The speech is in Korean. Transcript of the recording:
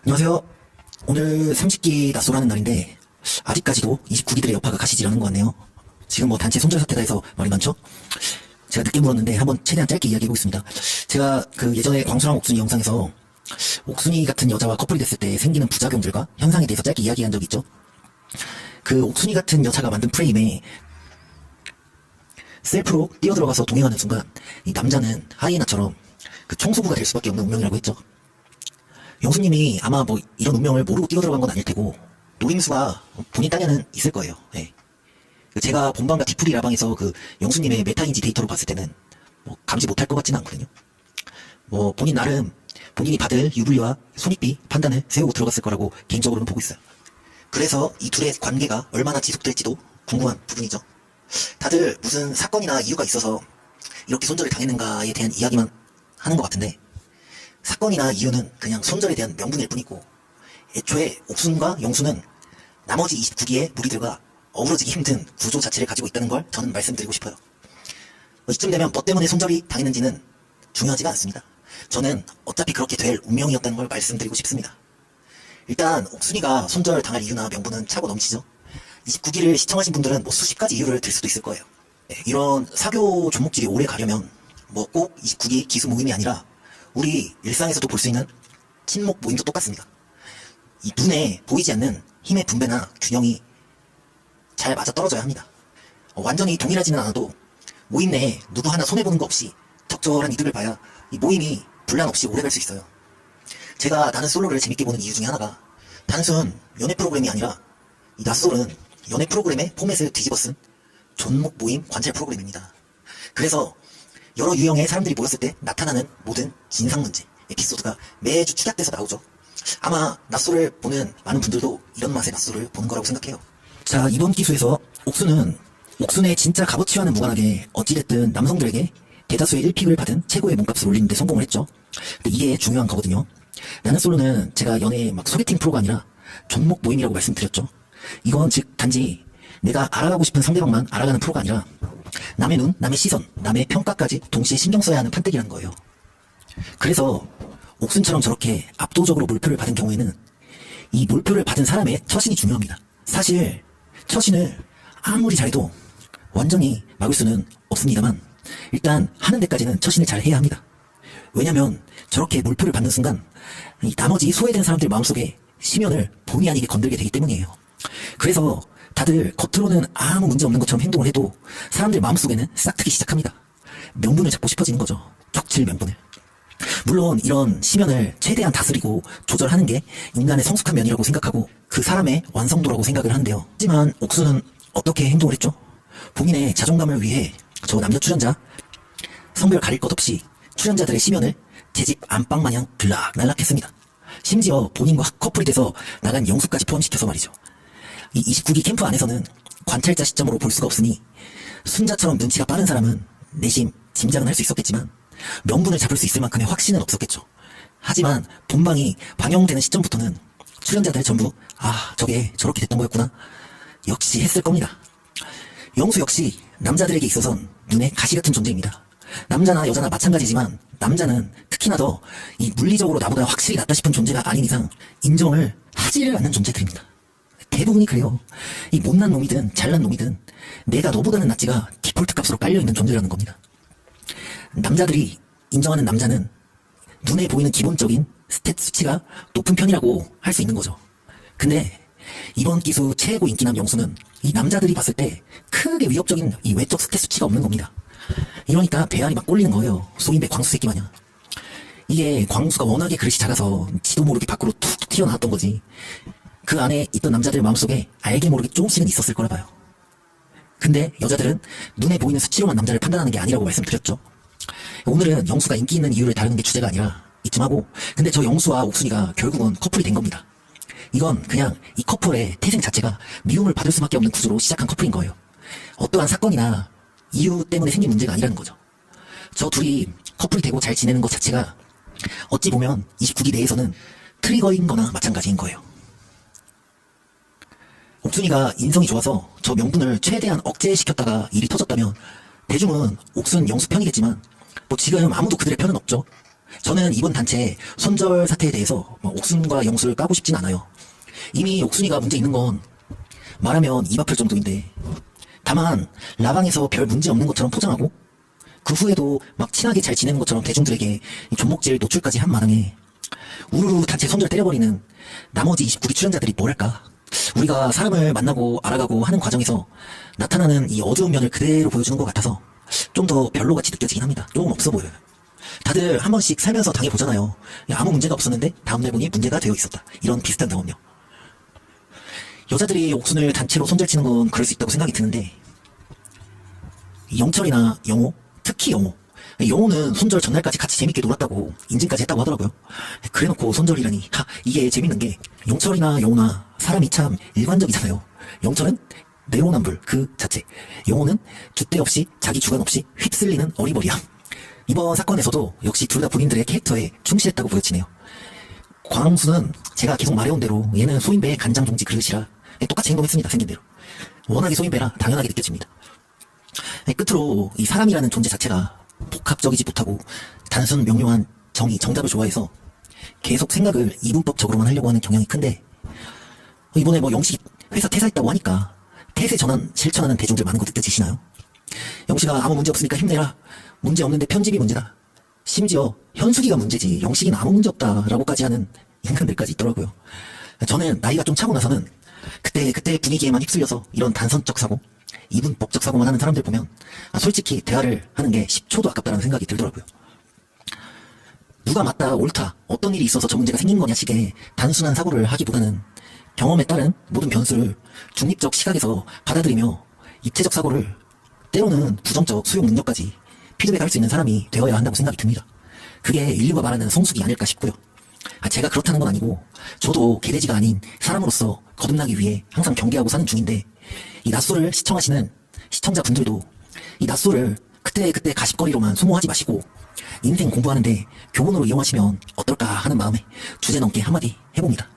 안녕하세요. 오늘 30기 낮소라는 날인데 아직까지도 29기들의 여파가 가시질 않은 것 같네요. 지금 뭐 단체 손절 사태다 해서 말이 많죠? 제가 늦게 물었는데 한번 최대한 짧게 이야기해보겠습니다. 제가 그 예전에 광수랑 옥순이 영상에서 옥순이 같은 여자와 커플이 됐을 때 생기는 부작용들과 현상에 대해서 짧게 이야기한 적이 있죠. 그 옥순이 같은 여자가 만든 프레임에 셀프로 뛰어들어가서 동행하는 순간 이 남자는 하이에나처럼 그 총수부가 될 수밖에 없는 운명이라고 했죠. 영수님이 아마 뭐 이런 운명을 모르고 뛰어들어간 건 아닐 테고 노림수가 본인 딴에는 있을 거예요. 네. 제가 본방과 디프리 라방에서 그 영수님의 메타인지 데이터로 봤을 때는 뭐 감지 못할 것 같지는 않거든요. 뭐 본인 나름 본인이 받을 유불리와 손익비 판단을 세우고 들어갔을 거라고 개인적으로는 보고 있어요. 그래서 이 둘의 관계가 얼마나 지속될지도 궁금한 부분이죠. 다들 무슨 사건이나 이유가 있어서 이렇게 손절을 당했는가에 대한 이야기만 하는 것 같은데 사건이나 이유는 그냥 손절에 대한 명분일 뿐이고 애초에 옥순과 영수는 나머지 29기의 무리들과 어우러지기 힘든 구조 자체를 가지고 있다는 걸 저는 말씀드리고 싶어요. 이쯤 되면 뭐 때문에 손절이 당했는지는 중요하지가 않습니다. 저는 어차피 그렇게 될 운명이었다는 걸 말씀드리고 싶습니다. 일단 옥순이가 손절 당할 이유나 명분은 차고 넘치죠. 29기를 시청하신 분들은 뭐 수십 가지 이유를 들 수도 있을 거예요. 이런 사교 종목질이 오래 가려면 뭐 꼭 29기 기수 모임이 아니라 우리 일상에서도 볼 수 있는 친목 모임도 똑같습니다. 이 눈에 보이지 않는 힘의 분배나 균형이 잘 맞아떨어져야 합니다. 완전히 동일하지는 않아도 모임 내에 누구 하나 손해보는 거 없이 적절한 이득을 봐야 이 모임이 분란 없이 오래 갈 수 있어요. 제가 나는 솔로를 재밌게 보는 이유 중에 하나가 단순 연애 프로그램이 아니라 이 낯솔은 연애 프로그램의 포맷을 뒤집어 쓴 존목 모임 관찰 프로그램입니다. 그래서 여러 유형의 사람들이 모였을 때 나타나는 모든 진상 문제, 에피소드가 매주 축약돼서 나오죠. 아마 낯솔을 보는 많은 분들도 이런 맛의 낯솔을 보는 거라고 생각해요. 자, 이번 기수에서 옥수는 옥순의 진짜 값어치와는 무관하게 어찌됐든 남성들에게 대다수의 1픽을 받은 최고의 몸값을 올리는데 성공을 했죠. 근데 이게 중요한 거거든요. 나는 솔로는 제가 연애 막 소개팅 프로가 아니라 종목 모임이라고 말씀드렸죠. 이건 즉 단지 내가 알아가고 싶은 상대방만 알아가는 프로가 아니라 남의 눈, 남의 시선, 남의 평가까지 동시에 신경 써야 하는 판때기라는 거예요. 그래서 옥순처럼 저렇게 압도적으로 몰표를 받은 경우에는 이 몰표를 받은 사람의 처신이 중요합니다. 사실 처신을 아무리 잘해도 완전히 막을 수는 없습니다만 일단 하는 데까지는 처신을 잘 해야 합니다. 왜냐면 저렇게 몰표를 받는 순간 이 나머지 소외된 사람들 마음속에 심연을 본의 아니게 건들게 되기 때문이에요. 그래서 다들 겉으로는 아무 문제 없는 것처럼 행동을 해도 사람들 마음속에는 싹트기 시작합니다. 명분을 잡고 싶어지는 거죠. 격칠 명분을. 물론 이런 심연을 최대한 다스리고 조절하는 게 인간의 성숙한 면이라고 생각하고 그 사람의 완성도라고 생각을 하는데요. 하지만 옥수는 어떻게 행동을 했죠? 본인의 자존감을 위해 저 남녀 출연자 성별 가릴 것 없이 출연자들의 심연을 제 집 안방 마냥 들락날락했습니다. 심지어 본인과 커플이 돼서 나간 영수까지 포함시켜서 말이죠. 이 29기 캠프 안에서는 관찰자 시점으로 볼 수가 없으니 순자처럼 눈치가 빠른 사람은 내심 짐작은 할 수 있었겠지만 명분을 잡을 수 있을 만큼의 확신은 없었겠죠. 하지만 본방이 방영되는 시점부터는 출연자들 전부 저게 저렇게 됐던 거였구나 역시 했을 겁니다. 영수 역시 남자들에게 있어선 눈에 가시 같은 존재입니다. 남자나 여자나 마찬가지지만 남자는 특히나 더 이 물리적으로 나보다 확실히 낫다 싶은 존재가 아닌 이상 인정을 하지를 않는 존재들입니다. 대부분이 그래요. 이 못난 놈이든 잘난 놈이든 내가 너보다는 낫지가 디폴트 값으로 깔려있는 존재라는 겁니다. 남자들이 인정하는 남자는 눈에 보이는 기본적인 스탯 수치가 높은 편이라고 할 수 있는 거죠. 근데 이번 기수 최고 인기남 영수는 이 남자들이 봤을 때 크게 위협적인 이 외적 스탯 수치가 없는 겁니다. 이러니까 배알이 막 꼴리는 거예요. 소인배 광수 새끼 마냥. 이게 광수가 워낙에 그릇이 작아서 지도 모르게 밖으로 툭툭 튀어나왔던 거지. 그 안에 있던 남자들 마음속에 알게 모르게 조금씩은 있었을 거라 봐요. 근데 여자들은 눈에 보이는 수치로만 남자를 판단하는 게 아니라고 말씀드렸죠. 오늘은 영수가 인기 있는 이유를 다루는 게 주제가 아니라 이쯤 하고 근데 저 영수와 옥순이가 결국은 커플이 된 겁니다. 이건 그냥 이 커플의 태생 자체가 미움을 받을 수밖에 없는 구조로 시작한 커플인 거예요. 어떠한 사건이나 이유 때문에 생긴 문제가 아니라는 거죠. 저 둘이 커플이 되고 잘 지내는 것 자체가 어찌 보면 29기 내에서는 트리거인 거나 마찬가지인 거예요. 옥순이가 인성이 좋아서 저 명분을 최대한 억제시켰다가 일이 터졌다면 대중은 옥순 영수 편이겠지만 뭐 지금 아무도 그들의 편은 없죠. 저는 이번 단체 손절 사태에 대해서 옥순과 영수를 까고 싶진 않아요. 이미 옥순이가 문제 있는 건 말하면 입 아플 정도인데, 다만 라방에서 별 문제 없는 것처럼 포장하고 그 후에도 막 친하게 잘 지내는 것처럼 대중들에게 존목질 노출까지 한 마당에 우르르 단체 손절 때려버리는 나머지 29기 출연자들이 뭐랄까, 우리가 사람을 만나고 알아가고 하는 과정에서 나타나는 이 어두운 면을 그대로 보여주는 것 같아서 좀 더 별로같이 느껴지긴 합니다. 조금 없어 보여요. 다들 한 번씩 살면서 당해보잖아요. 아무 문제가 없었는데 다음날 보니 문제가 되어 있었다, 이런 비슷한 경험요. 여자들이 옥순을 단체로 손절치는 건 그럴 수 있다고 생각이 드는데, 영철이나 영호, 특히 영호는 손절 전날까지 같이 재밌게 놀았다고 인증까지 했다고 하더라고요. 그래놓고 손절이라니, 이게 재밌는 게 영철이나 영호나 사람이 참 일관적이잖아요. 영철은 내로남불 그 자체, 영호는 줏대 없이 자기 주관 없이 휩쓸리는 어리버리함. 이번 사건에서도 역시 둘 다 본인들의 캐릭터에 충실했다고 보여지네요. 광수는 제가 계속 말해온 대로 얘는 소인배의 간장 종지 그릇이라 똑같이 행동했습니다. 생긴 대로 워낙에 소인배라 당연하게 느껴집니다. 끝으로 이 사람이라는 존재 자체가 복합적이지 못하고 단순 명료한 정의, 정답을 좋아해서 계속 생각을 이분법적으로만 하려고 하는 경향이 큰데, 이번에 영식이 회사 퇴사했다고 하니까 태세 전환 실천하는 대중들 많은 거 느껴지시나요? 영식아 아무 문제 없으니까 힘내라, 문제 없는데 편집이 문제다, 심지어 현숙이가 문제지 영식이는 아무 문제 없다라고까지 하는 인간들까지 있더라고요. 저는 나이가 좀 차고 나서는 그때 분위기에만 휩쓸려서 이런 단선적 사고, 이분법적 사고만 하는 사람들 보면 솔직히 대화를 하는 게 10초도 아깝다는 생각이 들더라고요. 누가 맞다 옳다, 어떤 일이 있어서 저 문제가 생긴 거냐 식의 단순한 사고를 하기보다는 경험에 따른 모든 변수를 중립적 시각에서 받아들이며 입체적 사고를, 때로는 부정적 수용 능력까지 피드백할 수 있는 사람이 되어야 한다고 생각이 듭니다. 그게 인류가 말하는 성숙이 아닐까 싶고요. 제가 그렇다는 건 아니고 저도 개돼지가 아닌 사람으로서 거듭나기 위해 항상 경계하고 사는 중인데, 이 낮소를 시청하시는 시청자분들도 이 낮소를 그때 가십거리로만 소모하지 마시고 인생 공부하는데 교본으로 이용하시면 어떨까 하는 마음에 주제 넘게 한마디 해봅니다.